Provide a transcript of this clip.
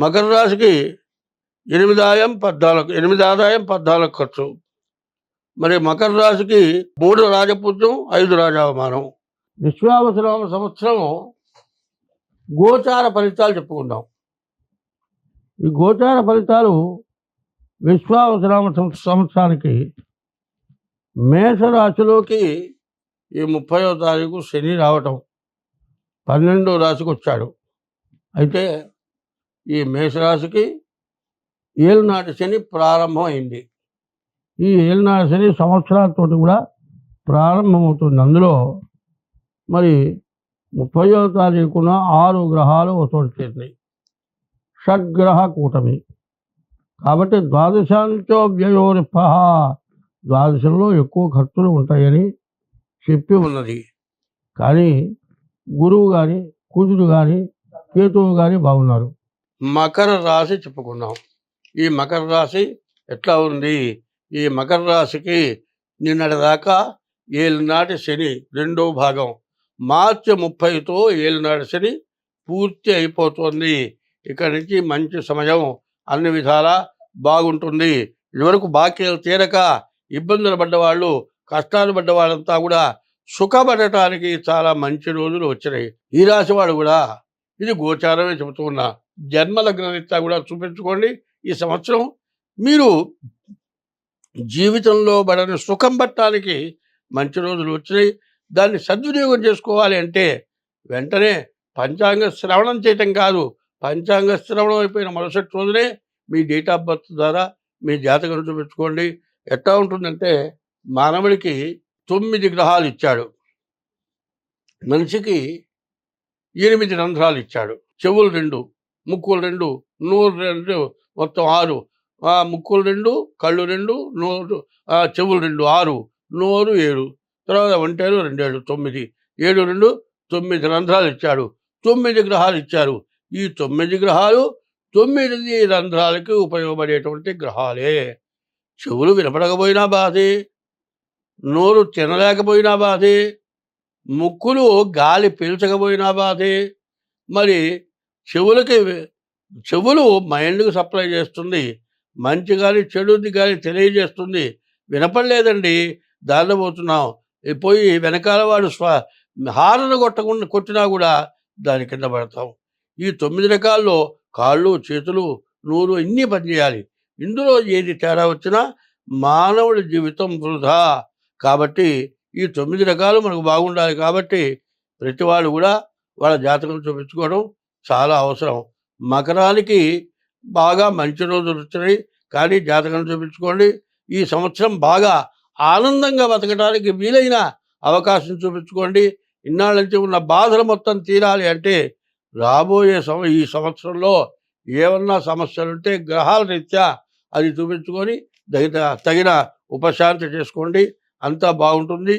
మకర రాశికి 8 ఆదాయం 14, 8 ఆదాయం 14 ఖర్చు. మరి మకర రాశికి 3 రాజపూజ్యం, 5 రాజావమానం. విశ్వావసునామ సంవత్సరం గోచార ఫలితాలు చెప్పుకుందాం. ఈ గోచార ఫలితాలు విశ్వావసునామ సంవత్సరానికి మేషరాశిలోకి ఈ 30వ తారీఖు శని రావటం, 12వ రాశికి వచ్చాడు. అయితే ఈ మేషరాశికి ఏలునాటి శని ప్రారంభమైంది. ఈ ఏలునాటి శని సంవత్సరాలతో కూడా ప్రారంభమవుతుంది. అందులో మరి 30వ తారీఖున 6 గ్రహాలు ఒకచోట చేరినాయి, షడ్గ్రహ కూటమి. కాబట్టి ద్వాదశాంతో వ్యయోరిప, ద్వాదశంలో ఎక్కువ ఖర్చులు ఉంటాయని చెప్పి ఉన్నది. కానీ గురువు కానీ, కుజుడు కానీ, కేతువు కానీ బాగున్నారు. మకర రాశి చెప్పుకున్నాం. ఈ మకర రాశి ఎట్లా ఉంది? ఈ మకర రాశికి నిన్నటి దాకా ఏలునాటి శని 2వ భాగం, మార్చి 30తో ఏలునాటి శని పూర్తి అయిపోతుంది. ఇక్కడి నుంచి మంచి సమయం, అన్ని విధాలా బాగుంటుంది. ఇదివరకు బాకీలు తీరక ఇబ్బందులు పడ్డవాళ్ళు, కష్టాలు పడ్డ వాళ్ళంతా కూడా సుఖపడటానికి చాలా మంచి రోజులు వచ్చినాయి. ఈ రాశి వాడు కూడా, ఇది గోచారమే చెబుతూ ఉన్నా, జన్మలగ్నరీత్యా కూడా చూపించుకోండి. ఈ సంవత్సరం మీరు జీవితంలో పడని సుఖం పట్టడానికి మంచి రోజులు వచ్చినాయి. దాన్ని సద్వినియోగం చేసుకోవాలి అంటే వెంటనే పంచాంగ శ్రవణం చేయటం కాదు, పంచాంగ శ్రవణం అయిపోయిన మరుసటి రోజునే మీ డేట్ ఆఫ్ బర్త్ ద్వారా మీ జాతకం చూపించుకోండి. ఎట్లా ఉంటుందంటే, మానవుడికి 9 గ్రహాలు ఇచ్చాడు, మనిషికి 8 రంధ్రాలు ఇచ్చాడు. చెవులు 2, ముక్కులు 2, నోరు 2, మొత్తం 6. ముక్కులు 2, కళ్ళు 2, నోరు చెవులు 2, 6, నోరు 7, తర్వాత ఒంటేలు 2, 7, 9, 7, 2, 9 రంధ్రాలు ఇచ్చాడు. 9 గ్రహాలు ఇచ్చారు. ఈ 9 గ్రహాలు 9 రంధ్రాలకి ఉపయోగపడేటువంటి గ్రహాలే. చెవులు వినపడకపోయినా బాధే, నోరు తినలేకపోయినా బాధే, ముక్కులు గాలి పీల్చకపోయినా బాధే. మరి చెవులు మైండ్కి సప్లై చేస్తుంది, మంచి గాలి చెడుది గాలి తెలియజేస్తుంది. వినపడలేదండి, దారిలో పోతున్నాం, పోయి వెనకాల వాడు హారన కొట్టినా కూడా దాని కింద పడతాం. ఈ 9 రకాల్లో కాళ్ళు, చేతులు, నోరు ఇన్ని పనిచేయాలి. ఇందులో ఏది తేడా వచ్చినా మానవుడి జీవితం వృధా. కాబట్టి ఈ 9 రకాలు మనకు బాగుండాలి. కాబట్టి ప్రతి వాళ్ళు కూడా వాళ్ళ జాతకం చూపించుకోవడం చాలా అవసరం. మకరానికి బాగా మంచి రోజులు వచ్చినాయి, కానీ జాతకం చూపించుకోండి. ఈ సంవత్సరం బాగా ఆనందంగా బతకడానికి వీలైన అవకాశం చూపించుకోండి. ఇన్నాళ్ళ నుంచి ఉన్న బాధలు మొత్తం తీరాలి అంటే రాబోయే ఈ సంవత్సరంలో ఏమన్నా సమస్యలుంటే గ్రహాల రీత్యా అది చూపించుకొని తగిన ఉపశాంతి చేసుకోండి. అంతా బాగుంటుంది.